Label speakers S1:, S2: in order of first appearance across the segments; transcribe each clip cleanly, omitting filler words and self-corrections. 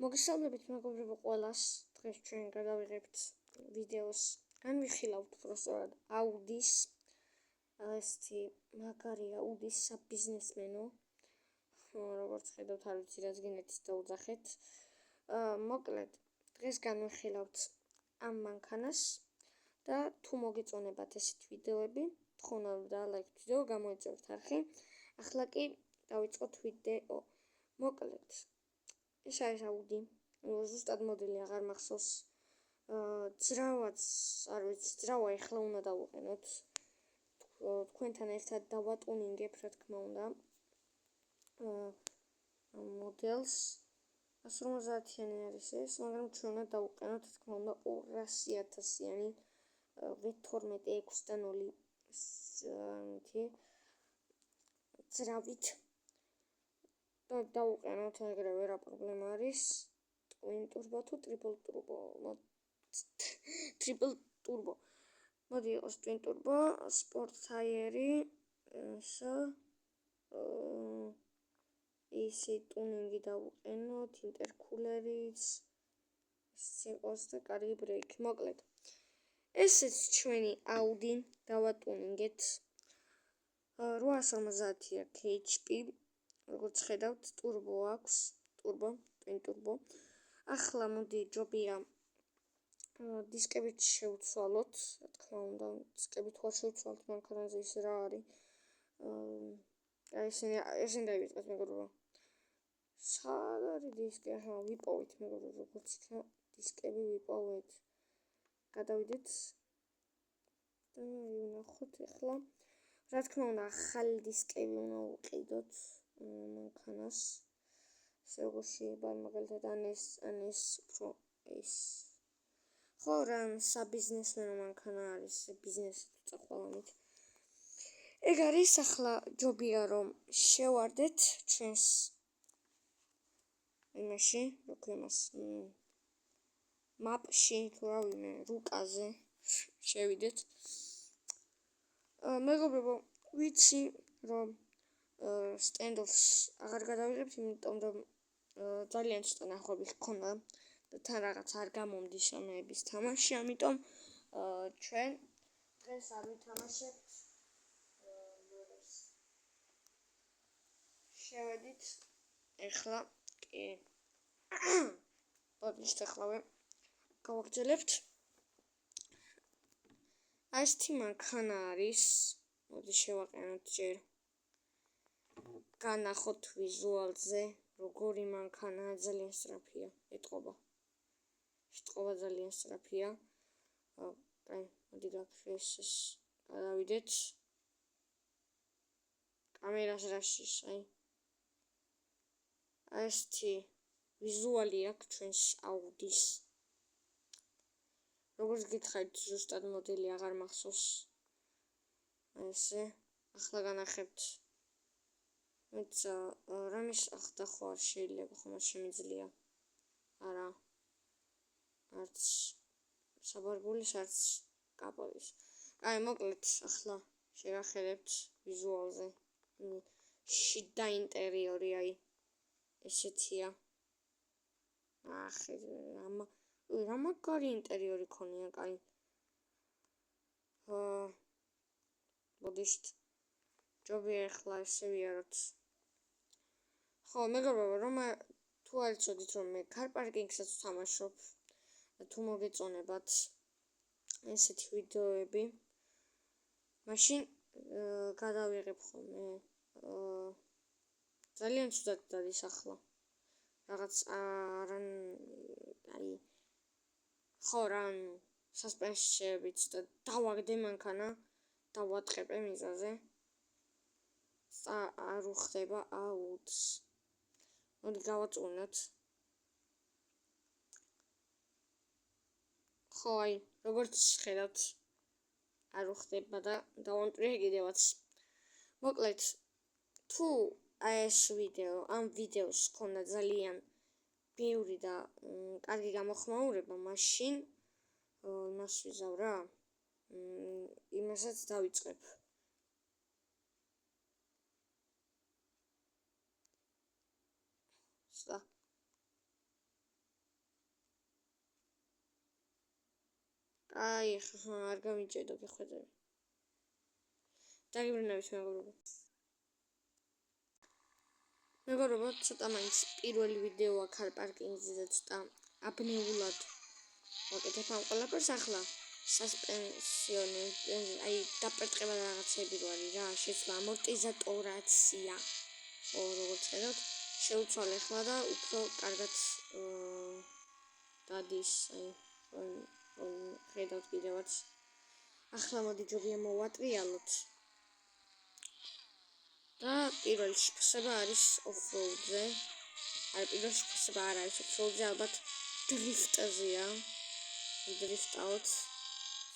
S1: მოგესალმებით მეგობრებო ყველას. დღეს ჩვენ გადავიღებთ ვიდეოს. განვიხილავთ უბრალოდ აუდის ესეთი მაგარი აუდის საბიზნესმენო. როგორც ხედავთ, არ ვიცი რაც გინეთით დაუძახეთ. მოკლედ დღეს განვიხილავთ ამ მანქანას და თუ მოგეწონებათ ესეთ ვიდეოები, თხოვნავთ და ლაიქით ვიდეო, გამოეწევთ არხი. ახლა კი დავიწყოთ ვიდეო. მოკლედ ეს არის აუდი, ზუსტად მოდელი აღარ მახსოვს. ძრავაც არ ვიცი, ძრავა ეხლა უნდა დავუყენოთ. თქვენთან ერთად დავატუნინგებ, რა თქმა უნდა. მოდელს 150-იანი არის ეს, მაგრამ ჩვენ უნდა დავუყენოთ, რა თქმა უნდა, 200.000-იანი V12 6.0 ძრავით. დავუყენოთ ეგრევე, რა პრობლემა არის. twin turbo თუ triple turbo? triple turbo. მოდი იყოს twin turbo, sport tire-ი, ისი ტუნინგი დავუყენოთ, intercooler-იც, იყოს და კარგი ბრეიქი. მოკლედ ესეც ჩვენი აუდი დავატუნინგეთ. 850 HP. როგორც ხედავთ, turbo აქვს, twin turbo. ახლა მოდი ჯობია დისკებით შევცვალოთ, რა თქმა უნდა, დისკებით ვარ შევცვალოთ მანქანაზე ის რა არის. ესენ დავიწყეთ მეგობრებო. სად არის დისკი? აჰა, ვიპოვეთ მეგობრებო, როგორც იქნა დისკები ვიპოვეთ. გადავიდეთ და ვნახოთ ახლა. რა თქმა უნდა, ახალი დისკები უნდა უყიდოთ მანქანას. ესე როგორ შეიძლება მაგალითად ან ეს უფრო ეს. ხო, რა საბიზნესმენო მანქანა არის, ბიზნესით წახვალამით. ეგ არის ახლა ჯობია რომ შევარდეთ ჩვენს იმაში, როგორ იმას მაპში, თუ რა ვიმე, რუკაზე შევიდეთ. მეგობრებო, ვიცი რომ სტენდოფს აღარ გადავიღებთ, იმიტომ რომ ძალიან ცოტა ნახვები ჰქონდა და თან რაღაც არ გამომდის ამების თამაში, ამიტომ ჩვენ დღეს არ ვითამაშებთ. შევედით ეხლა კი პოდიშთ ახლავე გავაგრძელებთ. აი ესეთი მანქანა არის. მოდი შევაყენოთ ჯერ. განახოთ ვიზუალზე, როგორი მანქანაა, ძალიან სწრაფია, ეტყობა. შეტყობა ძალიან სწრაფია. აი, მოდი გაქრეს გადავიდეთ. კამერას რაშიშ, აი ესეთი ვიზუალი აქვს ჩვენს აუდის. როგორც გითხარით, ზუსტად მოდელი აღარ მახსოვს. ესე ახლა განახებთ. რამის ახდა ხო არ შეიძლება, ხომ არ შემიძლია. არა. არც საბარგულის, არც კაპოტის. აი, მოკლედ ახლა შევახედებთ ვიზუალზე. შიდა ინტერიორი, აი ესეთია. ახე, რა მაგარი ინტერიორი ქონია, კაი. მოდიშთ. ჯობია ახლა ესე ვიაროთ. ხო, მეგობრებო, რომ თუ არ იცოდით რომ მე car parking-საც ვთამაშობ და თუ მოგეწონებათ ესეთი ვიდეოები, მაშინ გადავიღებ ხოლმე. ძალიან ცუდად დადის ახლა. რაღაც აი ხო რა სასპენსიებით და დავაგდე მანქანა, დავატყეპე მიზაზე. არ უხდება აუდს. მოდი გავაწუნოთ. ხო, აი, როგორც ხედავთ, არ უხდება და დავამტვრიე კიდევაც. მოკლედ, თუ აი ეს ვიდეო, ამ ვიდეოს ქონდა ძალიან ბევრი და კარგი გამოხმაურება, მაშინ იმას ვიზავ რა. იმასაც დავიწყებ. აი არ გამიჭედო გეხვედები. დაგიბრუნებით მეგობრებო, ცოტა მაინც პირველი ვიდეო აქ არ პარკინგზე და ცოტა აბნეულად ვაკეთებ ამ ყველაფერს. ახლა სასპენსიონი, აი დაპერტყება და რაღაცები რო არის რა, შეცვლა ამორტიზატორაცია. ხო, როგორც ხედავთ, შეუცვალე ახლა და უფრო კარგად დადის, აი ხედავთ კიდევაც. ახლა მოდი ჯობია მოვატრიალოთ. და პირველი შეფასება არის off-road-ზე. არ პირველი შეფასება არ არის off-road-ზე, ალბათ დრიფტზეა. დრიფტავთ.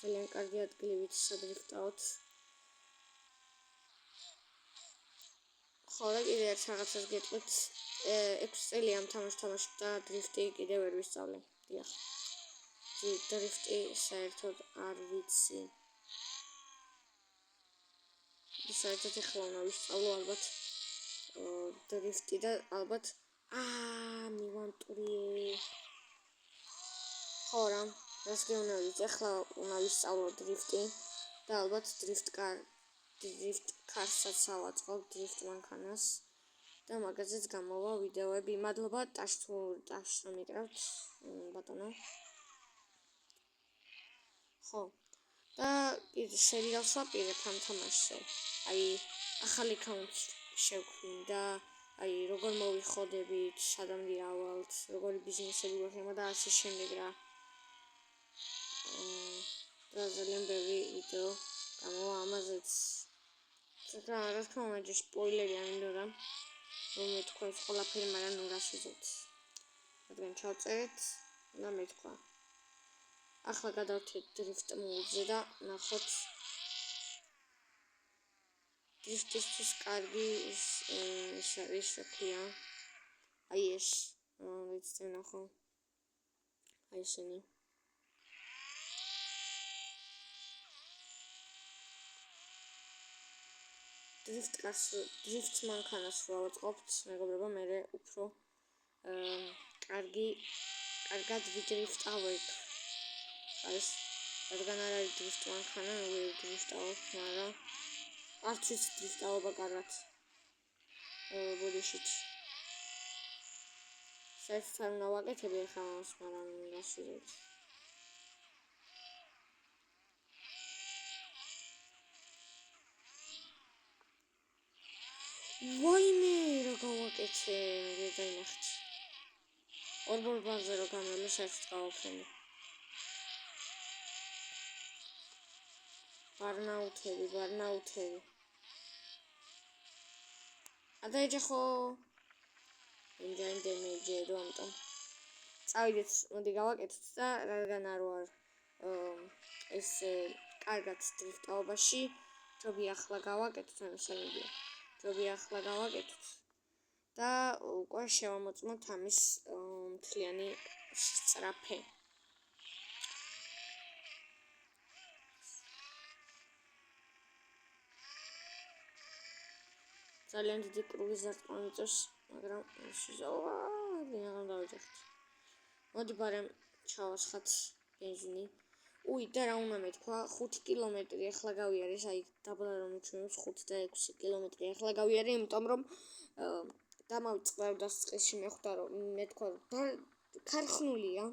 S1: ძალიან კარგი ადგილებით სადრიფტავთ. ხო, და კიდე ერთ რაღაცას გეტყვით. 6 წელი ამ თამაშს და დრიფტი კიდე ვერ ვისწავლე. დიახ. დრიფტი საერთოდ არ ვიცი. საერთოდ ახლა უნდა ვისწავლო ალბათ დრიფტი და ალბათ მივანტურიე. ხო რა, რას გეუბნებით, ახლა უნდა ვისწავლო დრიფტი და ალბათ დრიფტ კარსაც ავაწყობ, დრიფტ მანქანას და მაგაზეც გამოვა ვიდეოები. მადლობა ტაშს რომ მიკრავთ, ბატონო. ხო. და კიდე სერიალს ვაპირებ ამ თამაშზე. აი ახალი account შევქმნი აი როგორ მოვიხოდებით, სადამ ვიავალთ, როგორი ბიზნესები გვექნება და ასე შემდეგ რა. და ძალიან ბევრი ვიდეო გამოვა ამაზეც. რა თქმა უნდა, სპოილერი არ მინდოდა რომ მეთქვა ეს ყველაფერი, მაგრამ ნუ რა შეძლებთ. რადგან ჩავწერეთ და მეთქვა. ახლა გადავთეთ დრიფტ მოდზე და ნახოთ დრიფტისთვის კარგი ის რა ქვია. აი ეს ვიცით ნახო. აი ესენი. დრიფტ მანქანას რო ავაწყობთ, მეგობრებო, მე უფრო კარგად ვიდრიფტავებ. რადგან არ არის დრიფტ მანქანა, ვერ ვდრიფტავებ, მაგრამ არც ვიცი დრიფტაობა კარგად ბოდიშით. საერთოდ არ უნდა ვაკეთებდი ახლა ამას, მაგრამ რა შეძლებთ. ვაიმე რა გავაკეთე, მე დაინახეთ. ორ ბარზე რო გამევლო, საერთოდ გავაფრენდი. ბარნაუთები. ადაეჯახო. ინჯაინ დემეიჯერო, ამიტომ. წავიდეთ, მოდი გავაკეთოთ და რადგან არ ვარ ეს კარგად დრიფტაობაში, ჯობია ახლა გავაკეთოთ, და უკვე შევამოწმოთ ამის მთლიანი სწრაფე. ძალიან დიდი კრუიზ ზარწყმა მიწევს, მაგრამ აღარ დავეჯახეთ. მოდი ბარემ ჩავასხათ ბენზინი. და რა უნდა მეთქვა, 5 კილომეტრი ახლა გავიარე, აი დაბლა რომ მიჩვენებს 5 და 6 კილომეტრი ახლა გავიარე, იმიტომ რომ დამავიწყდა დასწყისში მეხვდა რომ მეთქვა ქარხნულია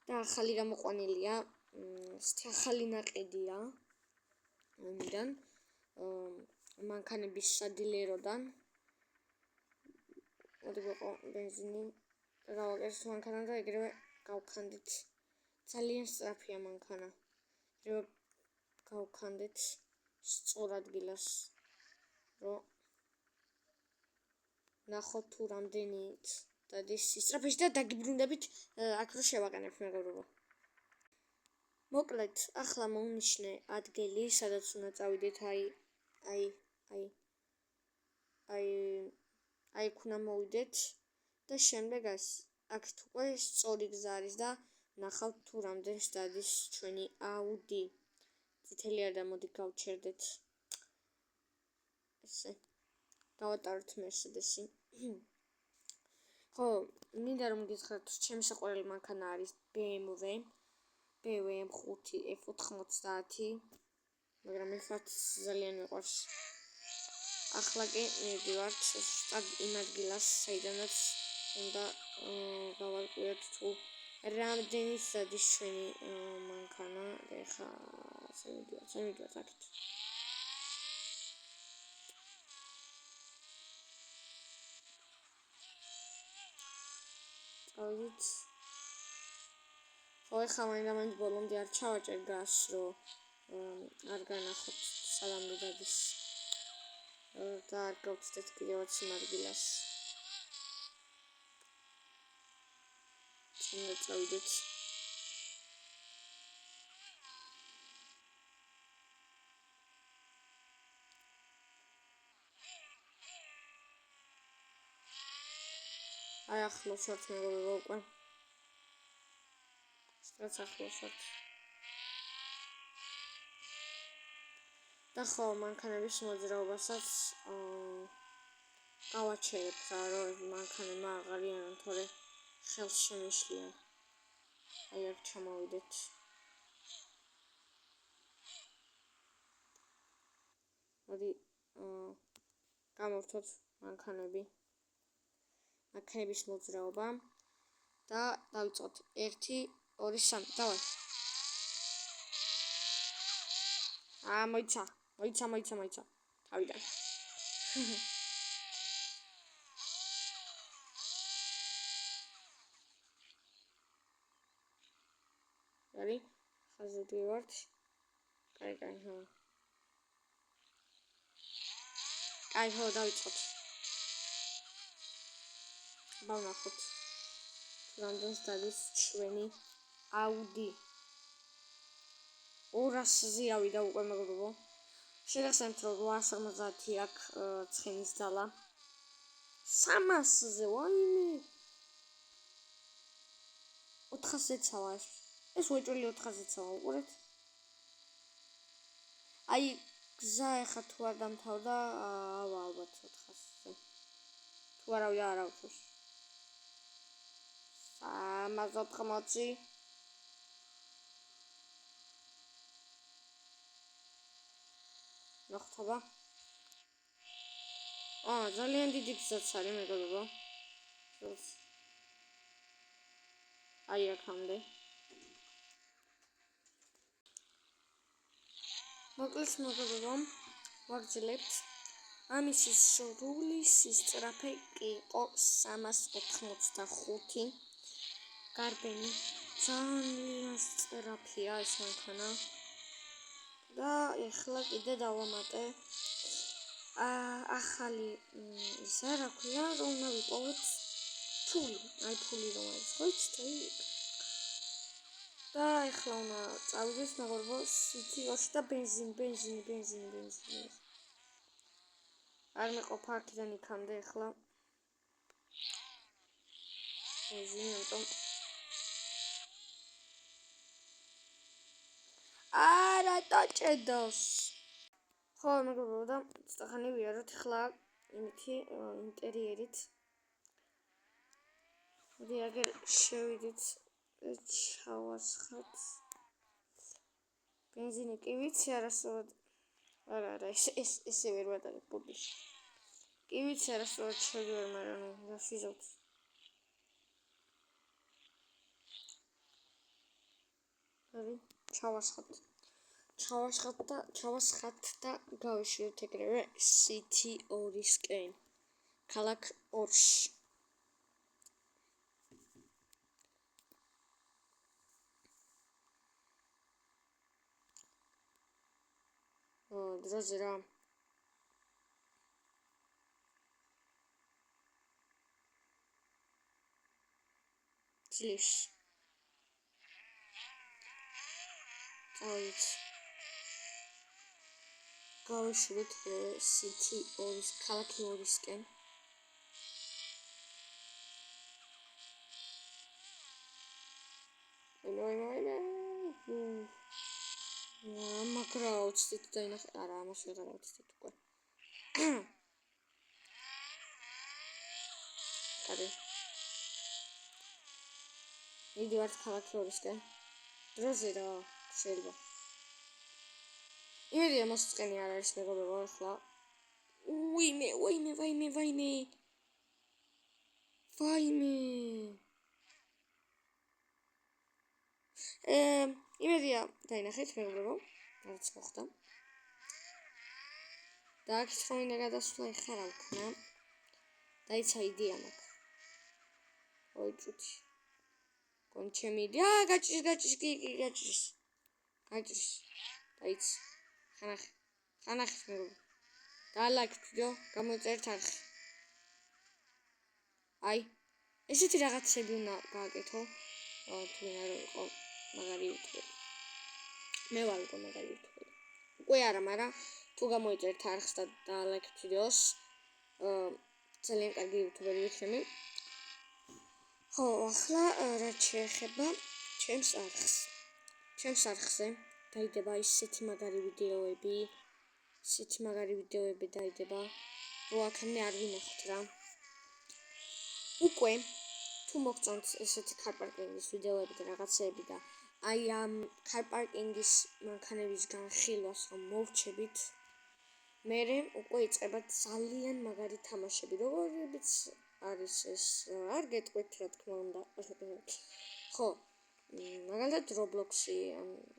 S1: და ახალი გამოყვანილია, ახალი ნაყიდია ამიდან მანქანების სადილეროდან. მოდი გვეყო ბენზინი და გავაკეთეთ მანქანა და ეგრევე გავქანდით. ძალიან სწრაფია მანქანა. ეგრევე გავქანდით სწორ ადგილას, რომ ნახოთ თუ რამდენი დადის სისწრაფეში და დაგიბრუნდებით აქ რო შევაყენებ, მეგობრებო. მოკლედ, ახლა მოვნიშნე ადგილი, სადაც უნდა წავიდეთ, აი უნდა მოვიდეთ და შემდეგ აქ უკვე სწორი გზა არის და ნახავთ თუ რამდენს დადის ჩვენი აუდი. წითელი არ და მოდი გავჩერდეთ. ესე გავატაროთ მერსედესი. ხო, მინდა რომ გითხრათ, ჩემი საყვარელი მანქანა არის BMW. BW M5 F90, მაგრამ ერთად ძალიან მიყვარს. ახლა კი მივდივართ ზუსტად იმ ადგილას, საიდანაც უნდა გავარკვიოთ თუ რამდენი სადის ჩვენი მანქანა და ეხლა მივდივართ აქეთ. წავიდით. ხო, ეხლა მაინდა-მაინც ბოლომდე არ ჩავაჭერ გას, რომ არ განახოთ სადამდე დადის და არ გავწდეთ კიდევაც იმ ადგილას. წინდა წავიდეთ. აი ახლოს ვართ მეგობრებო უკვე. სწორედ ახლოს ვართ. და ხო, მანქანების მოძრაობასაც გავაჩერებ რა, რომ მანქანებმა აღარიანან, თორე ხელს შემიშლიან. აი აქ ჩამოვიდეთ. მოდი გამორთოთ მანქანების მოძრაობა და დავიწყოთ 1 2 3 დავай. მოიცა თავიდან. არის ხაზები ვართ. კაი, ხო. კაი, ხო, დავიწყოთ. ვნახოთ. რამდენს დადის ჩვენი Audi 200-ზე ავიდა უკვე მეგობრებო. შეგახსენებთ რომ 850 აქ ცხენის ძალა. 300-ზე ვაიმე. 400-ეცავა ეს. ეს უეჭველი 400-ეცავა, უყურეთ. აი გზა ეხა თუ არ დამთავრდა, ალბათ 400-ზე. თუ არავია არ ავთოს. 380 ნახტობა. ძალიან დიდი გზაც არის მეგობრებო. აი აქამდე. მოკლედ მეგობრებო, ვაგრძელებთ. ამის სრული სისწრაფე კი იყო 385. გარბენი ძალიან სწრაფია ეს მანქანა. და ეხლა კიდე დავამატე ახალი ისა რა ქვია, რომ უნდა ვიპოვოთ ფული. აი ფული რომ არის, ხო იცით? და ეხლა უნდა წავიდეთ მეგობრებო CT-ში და ბენზინი. არ მეყოფა აქედან იქამდე ეხლა. ბენზინი, ამიტომ არა დაჭედოს. ხო, მეგობრებო და ცოტახანი ვიაროთ ეხლა იმითი ინტერიერით. მოდი აგერ შევიდით ჩავასხათ. ბენზინი კი ვიცი არასწორად. არა, ესე ვერ ვატარებ პუპიში. კი ვიცი არასწორად შევიდივარ, მაგრამ დავშიზავთ. არის ჩავასხათ და გავეშურეთ ეგრევე CT2-ისკენ. ქალაქ ორში. დროზე რა. ძლივს. წავიდეთ. გავეშურეთ CT2-ის ქალაქი 2-ისკენ. მაგრამ უცდით დაინახე. არა, ამას ვეღარ უცდით უკვე. კადე. მიდივართ ქალაქი 2-ისკენ. დროზე რა შეიძლება. იმედია მოსწყენი არ არის მეგობრებო ახლა. ვაიმე. იმედია დაინახეთ მეგობრებო, რაც მოხდა. და აქ ხო მინდა გადასვლა ეხლა რა ვქნა. დაიცა იდეა მაქვს. ოი წუთი. კონჩემი იდეა, გაჭრის, კი, გაჭრის. დაიცა. ხანახით მეგობრებო. დალაიქეთ ვიდეო, გამოიწერეთ არხი. აი, ესეთი რაღაცები უნდა გააკეთო. თუ არ იყო მაგარი YouTube. მე ვარ უკვე მაგარი YouTube. უკვე არა, მაგრამ თუ გამოიწერეთ არხს და დალაიქეთ ვიდეოს, ძალიან კარგი YouTuber ვიქნები. ხო, ახლა რაც შეეხება ჩემს არხს. ჩემს არხზე დაიდება ისეთი მაგარი ვიდეოები დაიდება, რომ აქამდე არ ვინახოთ რა. უკვე თუ მოგწონთ ესეთი კარპარკინგის ვიდეოები და რაღაცეები და აი ამ კარპარკინგის მანქანების განხილვას რომ მოვჩებით, მერე უკვე იწყება ძალიან მაგარი თამაშები, როგორიც არის ეს, არ გეტყვით რა თქმა უნდა. ხო, მაგალითად Roblox-ი,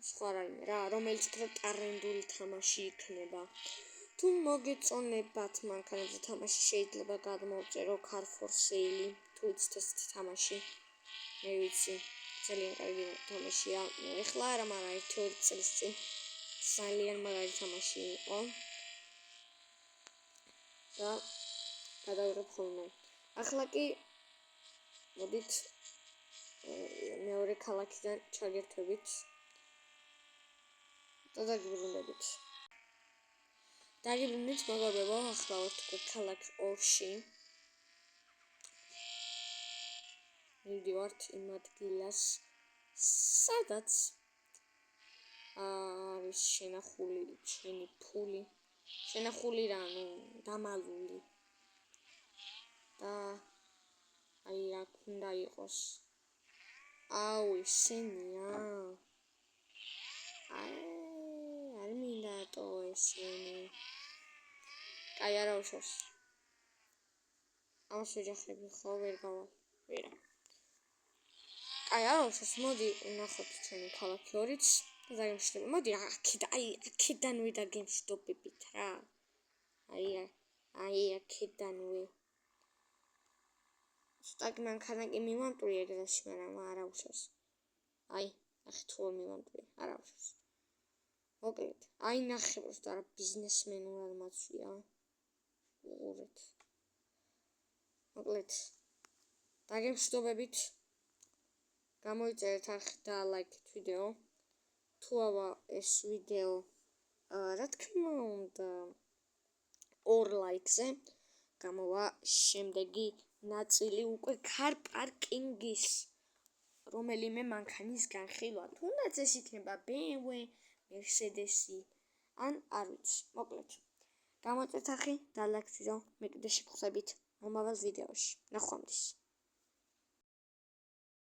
S1: სხვა რაიმე რა, რომელიც უფრო ტრენდული თამაში იქნება. თუ მოგეწონებათ მანქანებზე თამაში, შეიძლება გადმოვწერო Car for Sale, თუ იცით ესეთი თამაში. მე ვიცი, ძალიან კარგი თამაშია. ეხლა არა, მაგრამ 1-2 წლის წინ ძალიან მაგარი თამაში იყო. და გადავიღებ ხოლმე. ახლა კი მოდით მეორე ქალაქიდან ჩაგერთვებით და დაგიბრუნდებით. მეგობრებო, ახლა ვართ უკვე ქალაქ ორში. მივდივართ იმ ადგილას, სადაც არის შენახული ჩვენი ფული. შენახული რა, დამალული. და აი რა უნდა იყოს. აუ, ესენია. არ მინდა რატო ესენი. კაი, არა უშავს. ამას ვეჯახები ხო, ვერ გავალ. ვერა. კაი, არა უშავს, მოდი ვნახოთ ჩვენი ქალაქი ორიც და დაგემშვიდობებით. მოდი აქედანვე დაგემშვიდობებით რა. აი აქედანვე. სტაკ მანქანა კი მივამტვრი ეგრეში, მაგრამ არა უშავს. აი, ნახე თუ არ მივამტვრი, არა უშავს. მოკლედ, აი ნახე პროსტა რა ბიზნესმენურად მაცვია. უყურეთ. მოკლედ, დაგემშვიდობებით. გამოიწერეთ არხი და ლაიქეთ ვიდეო. თუ ავა ეს ვიდეო, რა თქმა უნდა, 2 ლაიქზე გამოვა შემდეგი ნაწილი უკვე კარპარკინგის რომელიმე მანქანის განხილვა. თუნდაც ეს იქნება BMW, Mercedes-ი, ან არ ვიცი. მოკლედ, გამოიწერეთ არხი და ლაიქეთ ვიდეო. მე კიდე შეგხვდებით მომავალ ვიდეოში. ნახვამდის.